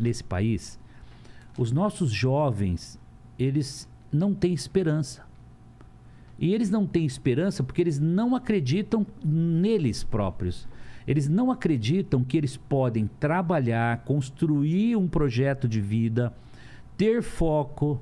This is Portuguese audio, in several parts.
nesse país, os nossos jovens, eles não têm esperança. E eles não têm esperança porque eles não acreditam neles próprios. Eles não acreditam que eles podem trabalhar, construir um projeto de vida, ter foco.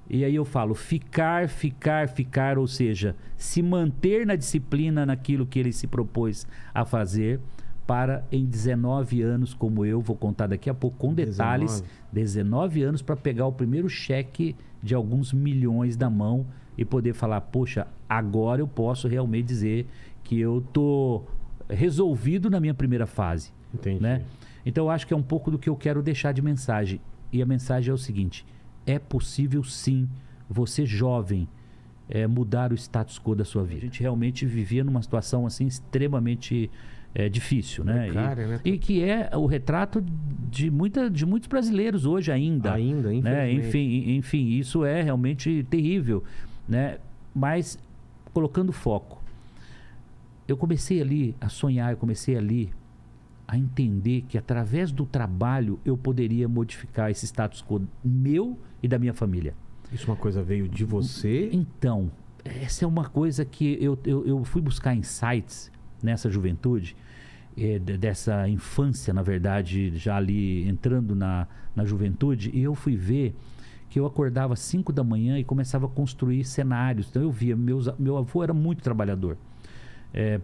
E aí eu falo, ficar, ou seja, se manter na disciplina naquilo que ele se propôs a fazer, para em 19 anos, como eu vou contar daqui a pouco, com detalhes, 19 anos para pegar o primeiro cheque de alguns milhões da mão e poder falar, poxa, agora eu posso realmente dizer que eu tô resolvido na minha primeira fase. Entendi. Né? Então eu acho que é um pouco do que eu quero deixar de mensagem. E a mensagem é o seguinte, é possível sim, você jovem, mudar o status quo da sua vida. A gente realmente vivia numa situação assim extremamente difícil, né? E que é o retrato de muitos brasileiros hoje ainda. Infelizmente. Né? Enfim, isso é realmente terrível, né? Mas colocando foco, eu comecei ali a sonhar, eu comecei ali a entender que através do trabalho eu poderia modificar esse status quo meu e da minha família. Isso uma coisa veio de você? Então, essa é uma coisa que eu fui buscar insights nessa juventude, dessa infância, na verdade, já ali entrando na juventude, e eu fui ver que eu acordava às 5 da manhã e começava a construir cenários. Então eu via, meu avô era muito trabalhador.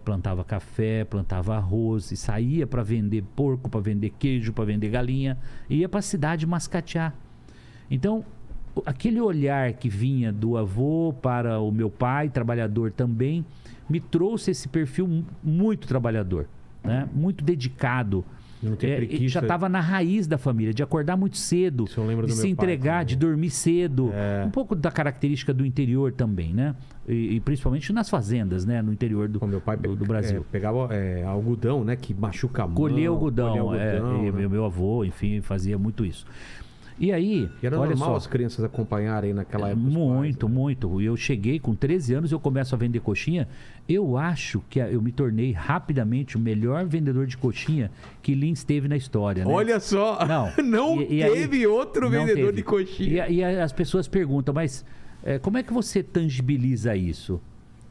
Plantava café, plantava arroz e saía para vender porco, para vender queijo, para vender galinha, e ia para a cidade mascatear. Então, aquele olhar que vinha do avô para o meu pai, trabalhador também, me trouxe esse perfil muito trabalhador, né? Muito dedicado. Não tem preguiça. Já estava na raiz da família, de acordar muito cedo, de se entregar, de dormir cedo. Um pouco da característica do interior também, né? E principalmente nas fazendas, né? No interior do Brasil. Pegava algodão, né? Que machuca a mão. Colher algodão. Né? Meu avô, enfim, fazia muito isso. E aí, era olha normal só, as crianças acompanharem naquela época? Muito. E eu cheguei com 13 anos, eu começo a vender coxinha. Eu acho que eu me tornei rapidamente o melhor vendedor de coxinha que Lins teve na história, né? Olha só! Não teve outro vendedor de coxinha. E as pessoas perguntam, mas como é que você tangibiliza isso?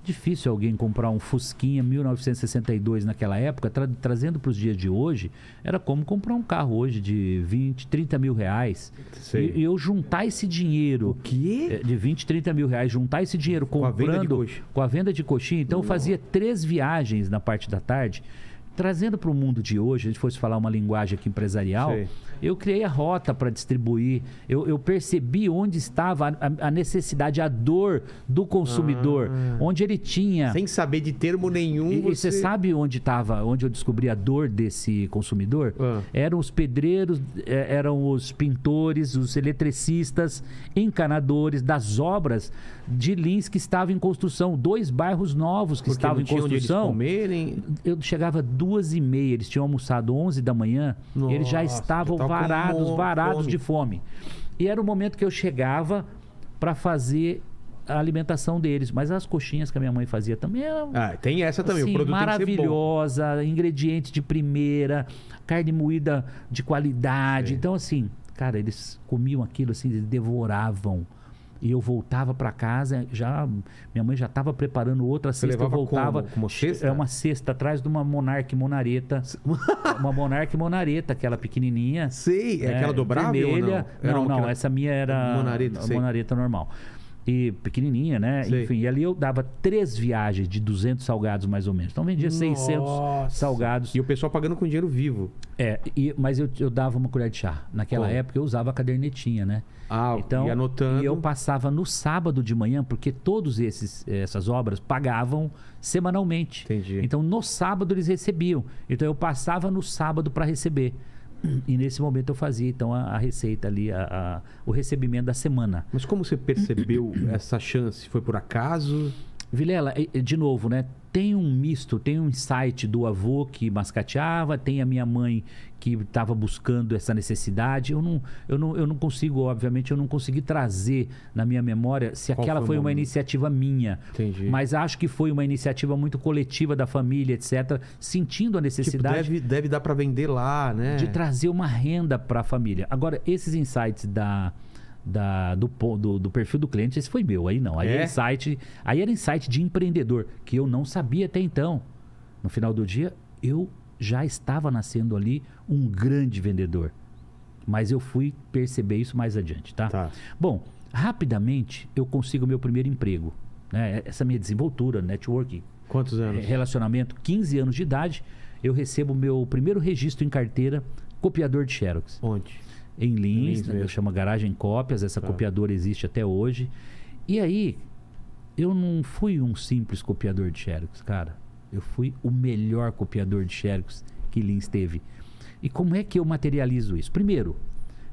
Difícil alguém comprar um Fusquinha 1962 naquela época, trazendo para os dias de hoje, era como comprar um carro hoje de 20, 30 mil reais. E eu juntar esse dinheiro... O quê? De 20, 30 mil reais, juntar esse dinheiro comprando... Com a venda de coxinha. Então eu fazia 3 viagens na parte da tarde, trazendo para o mundo de hoje, a gente fosse falar uma linguagem aqui empresarial, eu criei a rota para distribuir, eu percebi onde estava a necessidade, a dor do consumidor, onde ele tinha... Sem saber de termo nenhum. E você sabe onde estava, onde eu descobri a dor desse consumidor? Eram os pedreiros, eram os pintores, os eletricistas, encanadores das obras de Lins que estavam em construção, 2 bairros novos que estavam em construção. Onde eles comerem. Eu chegava 2h30, eles tinham almoçado 11 da manhã, eles já estavam varados de fome. E era o momento que eu chegava para fazer a alimentação deles. Mas as coxinhas que a minha mãe fazia também eram... tem essa também, assim, o produto maravilhosa, tem que ser bom. Ingredientes de primeira, carne moída de qualidade. Então, assim, cara, eles comiam aquilo assim, eles devoravam. E eu voltava para casa, minha mãe já estava preparando outra cesta, eu voltava... Como cesta? Uma cesta atrás de uma Monark Monareta. Uma Monark Monareta, aquela pequenininha. Sei, aquela dobrável vermelha. ou não? Não, essa minha era Monareta normal. E pequenininha, né? Sei. Enfim, e ali eu dava 3 viagens de 200 salgados mais ou menos. Então vendia 600 salgados. E o pessoal pagando com dinheiro vivo. Mas eu dava uma colher de chá. Naquela época eu usava a cadernetinha, né? Então, e anotando. E eu passava no sábado de manhã, porque todas essas obras pagavam semanalmente. Entendi. Então no sábado eles recebiam. Então eu passava no sábado para receber. E nesse momento eu fazia então a receita ali, o recebimento da semana. Mas como você percebeu essa chance? Foi por acaso? Vilela, de novo, né? tem um misto, tem um insight do avô que mascateava, tem a minha mãe que estava buscando essa necessidade. Eu não consigo, obviamente, eu não consegui trazer na minha memória se aquela foi uma iniciativa minha. Entendi. Mas acho que foi uma iniciativa muito coletiva da família, etc., sentindo a necessidade... Tipo, deve dar para vender lá, né? De trazer uma renda para a família. Agora, esses insights do perfil do cliente, esse foi meu, aí não. Aí era insight de empreendedor, que eu não sabia até então. No final do dia, eu já estava nascendo ali um grande vendedor. Mas eu fui perceber isso mais adiante, tá? Bom, rapidamente eu consigo meu primeiro emprego, né? Essa minha desenvoltura, networking. Quantos anos? Relacionamento, 15 anos de idade, eu recebo meu primeiro registro em carteira, copiador de Xerox. Onde? Em Lins, né? Chama Garagem Cópias, essa copiadora existe até hoje. E aí, eu não fui um simples copiador de Xerox, cara. Eu fui o melhor copiador de Xerox que Lins teve. E como é que eu materializo isso? Primeiro,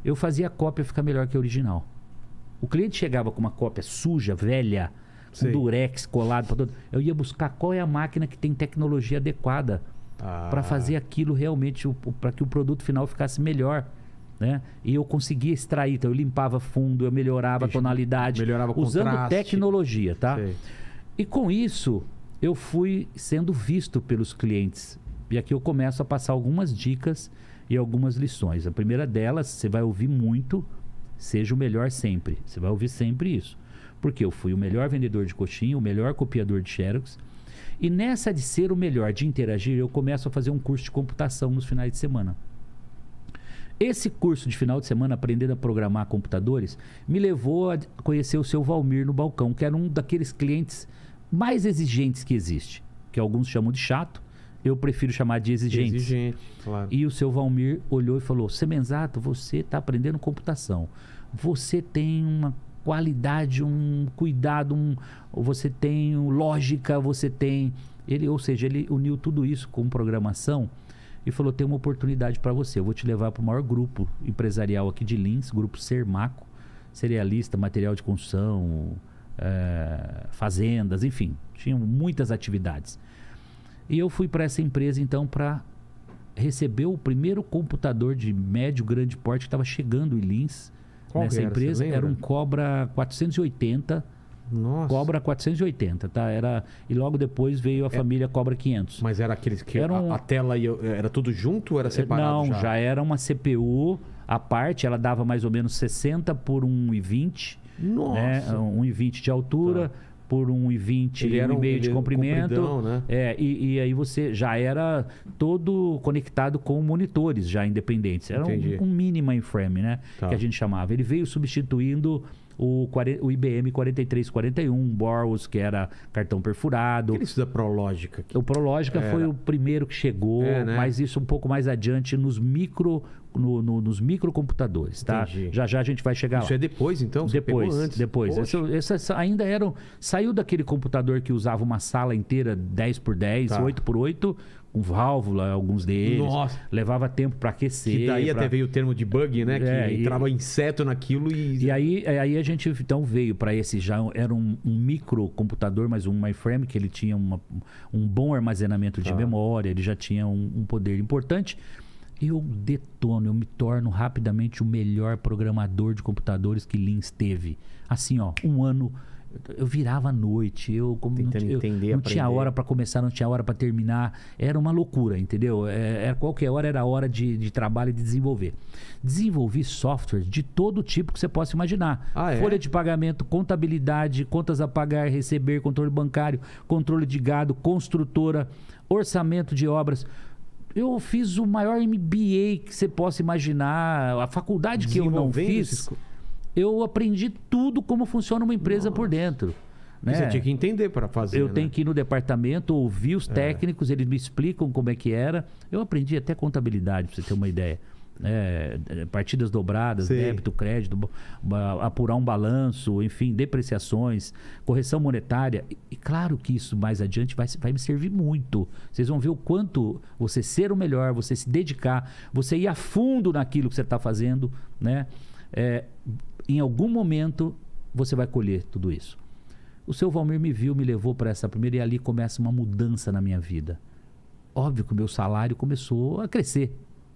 eu fazia a cópia ficar melhor que a original. O cliente chegava com uma cópia suja, velha, com durex colado para todo. Eu ia buscar qual é a máquina que tem tecnologia adequada para fazer aquilo realmente, para que o produto final ficasse melhor. Né? E eu conseguia extrair, então eu limpava fundo, eu melhorava a tonalidade, usando tecnologia, tá? Sei. E com isso, eu fui sendo visto pelos clientes. E aqui eu começo a passar algumas dicas e algumas lições. A primeira delas, você vai ouvir muito, seja o melhor sempre. Você vai ouvir sempre isso. Porque eu fui o melhor vendedor de coxinha, o melhor copiador de Xerox. E nessa de ser o melhor, de interagir, eu começo a fazer um curso de computação nos finais de semana. Esse curso de final de semana, aprendendo a programar computadores, me levou a conhecer o seu Valmir no balcão, que era um daqueles clientes mais exigentes que existe. Que alguns chamam de chato, eu prefiro chamar de exigente. Exigente, claro. E o seu Valmir olhou e falou: Semenzato, você está aprendendo computação. Você tem uma qualidade, um cuidado, você tem lógica, você tem... Ou seja, ele uniu tudo isso com programação e falou: tem uma oportunidade para você, eu vou te levar para o maior grupo empresarial aqui de Lins, grupo Sermaco, cerealista, material de construção, fazendas, enfim, tinham muitas atividades. E eu fui para essa empresa então para receber o primeiro computador de médio, grande porte que estava chegando em Lins. Qual nessa empresa era um Cobra 480. Nossa. Cobra 480, tá? E logo depois veio a família Cobra 500. Mas era aqueles que a tela era tudo junto ou era separado? Não, já era uma CPU à parte, ela dava mais ou menos 60 por 1,20. Nossa. Né? 1,20 de altura por 1,20 e 1,5 de comprimento. Né? E aí você já era todo conectado com monitores já independentes. Era um mini mainframe, né? Que a gente chamava. Ele veio substituindo o IBM 4341, Boros, que era cartão perfurado. Aquele da Prologica. O Prologica foi o primeiro que chegou, né? mas isso um pouco mais adiante nos microcomputadores, tá? Entendi. Já a gente vai chegar lá. Isso é depois, então? Você pegou antes? Depois. Essa ainda eram... Saiu daquele computador que usava uma sala inteira 10x10, 8x8, com válvula, alguns deles. Nossa. Levava tempo para aquecer. Que daí até veio o termo de bug, né? Que entrava inseto naquilo e... E aí a gente então veio para esse, já era um microcomputador, mas um mainframe, que ele tinha um bom armazenamento de memória, ele já tinha um poder importante. Eu me torno rapidamente o melhor programador de computadores que Lins teve. Assim, um ano... Eu virava à noite, não tinha hora para começar, não tinha hora para terminar. Era uma loucura, entendeu? Qualquer hora era hora de trabalho e de desenvolver. Desenvolvi softwares de todo tipo que você possa imaginar. Folha de pagamento, contabilidade, contas a pagar, receber, controle bancário, controle de gado, construtora, orçamento de obras. Eu fiz o maior MBA que você possa imaginar. A faculdade que eu não fiz... Eu aprendi tudo como funciona uma empresa por dentro. Né? Você tinha que entender para fazer. Eu tenho que ir no departamento, ouvir os técnicos, eles me explicam como é que era. Eu aprendi até contabilidade, para você ter uma ideia. Partidas dobradas, débito, crédito, apurar um balanço, enfim, depreciações, correção monetária. E claro que isso mais adiante vai me servir muito. Vocês vão ver o quanto você ser o melhor, você se dedicar, você ir a fundo naquilo que você está fazendo, né? Em algum momento você vai colher tudo isso. O seu Valmir me viu, me levou para essa primeira e ali começa uma mudança na minha vida. Óbvio que o meu salário começou a crescer.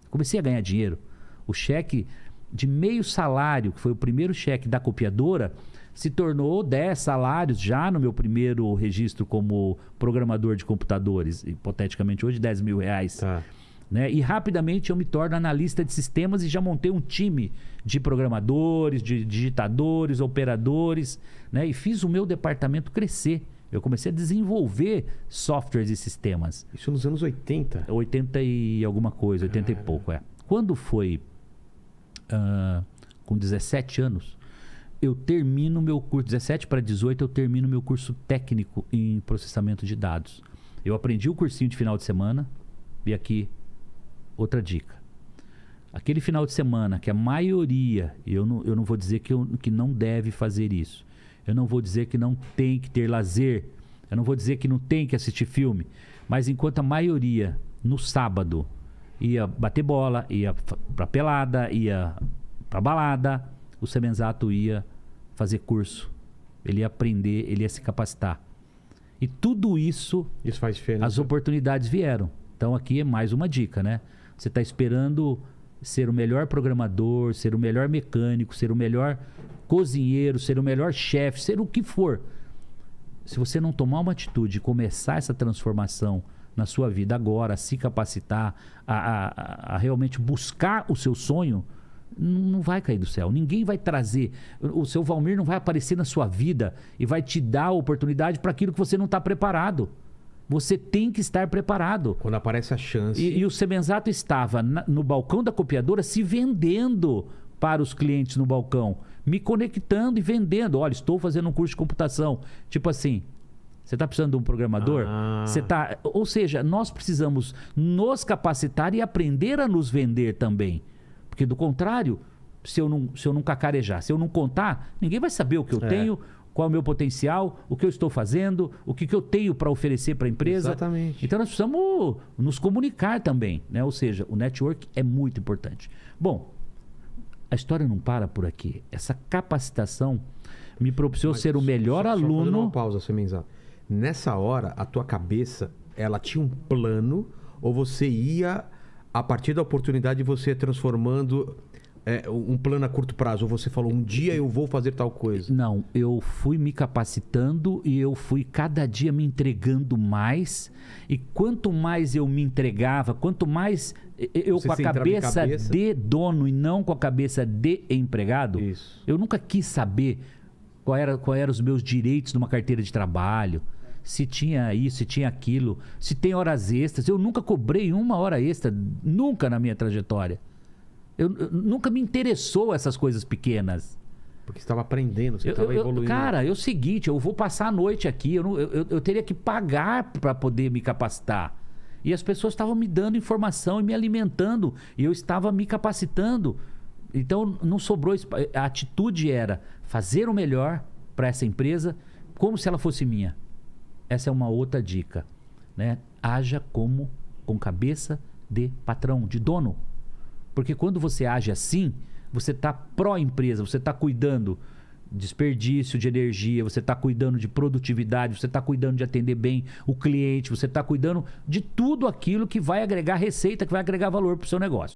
Comecei a ganhar dinheiro. O cheque de meio salário, que foi o primeiro cheque da copiadora, se tornou 10 salários já no meu primeiro registro como programador de computadores. Hipoteticamente hoje, R$10.000. Tá. Né? E rapidamente eu me torno analista de sistemas e já montei um time de programadores, de digitadores, operadores, né? E fiz o meu departamento crescer. Eu comecei a desenvolver softwares e sistemas. Isso nos anos 80? 80 e alguma coisa, 80 e pouco, é. Quando foi com 17 anos, eu termino meu curso, 17 para 18, eu termino meu curso técnico em processamento de dados. Eu aprendi o cursinho de final de semana, e aqui outra dica. Aquele final de semana que a maioria, eu não vou dizer que não deve fazer isso. Eu não vou dizer que não tem que ter lazer. Eu não vou dizer que não tem que assistir filme. Mas enquanto a maioria, no sábado, ia bater bola, ia pra pelada, ia pra balada, o Semenzato ia fazer curso. Ele ia aprender, ele ia se capacitar. E tudo isso, faz diferença. As oportunidades vieram. Então aqui é mais uma dica, né? Você está esperando ser o melhor programador, ser o melhor mecânico, ser o melhor cozinheiro, ser o melhor chefe, ser o que for. Se você não tomar uma atitude e começar essa transformação na sua vida agora, a se capacitar, a realmente buscar o seu sonho, não vai cair do céu. Ninguém vai trazer. O seu Valmir não vai aparecer na sua vida e vai te dar a oportunidade para aquilo que você não está preparado. Você tem que estar preparado. Quando aparece a chance. E o Semenzato estava no balcão da copiadora se vendendo para os clientes no balcão. Me conectando e vendendo. Olha, estou fazendo um curso de computação. Tipo assim, você está precisando de um programador? Ou seja, nós precisamos nos capacitar e aprender a nos vender também. Porque do contrário, se eu não cacarejar, se eu não contar, ninguém vai saber o que eu tenho, qual é o meu potencial, o que eu estou fazendo, o que eu tenho para oferecer para a empresa. Exatamente. Então nós precisamos nos comunicar também, né? Ou seja, o network é muito importante. Bom, a história não para por aqui. Essa capacitação me propiciou ser o melhor aluno. Só fazendo uma pausa, Semenzato. Nessa hora, a tua cabeça, ela tinha um plano, ou você ia, a partir da oportunidade, você ia transformando um plano a curto prazo? Ou você falou, um dia eu vou fazer tal coisa? Não, eu fui me capacitando e eu fui cada dia me entregando mais. E quanto mais eu me entregava, quanto mais eu Você com a cabeça de dono e não com a cabeça de empregado, Isso. eu nunca quis saber qual eram os meus direitos numa carteira de trabalho. Se tinha isso, se tinha aquilo, se tem horas extras. Eu nunca cobrei uma hora extra, nunca na minha trajetória. Eu nunca me interessou essas coisas pequenas. Porque você estava aprendendo, você estava evoluindo. Cara, é o seguinte, eu vou passar a noite aqui, eu teria que pagar para poder me capacitar. E as pessoas estavam me dando informação e me alimentando, e eu estava me capacitando. Então não sobrou. A atitude era fazer o melhor para essa empresa, como se ela fosse minha. Essa é uma outra dica, né? Haja com cabeça de patrão, de dono. Porque quando você age assim, você está pró-empresa, você está cuidando de desperdício de energia, você está cuidando de produtividade, você está cuidando de atender bem o cliente, você está cuidando de tudo aquilo que vai agregar receita, que vai agregar valor para o seu negócio.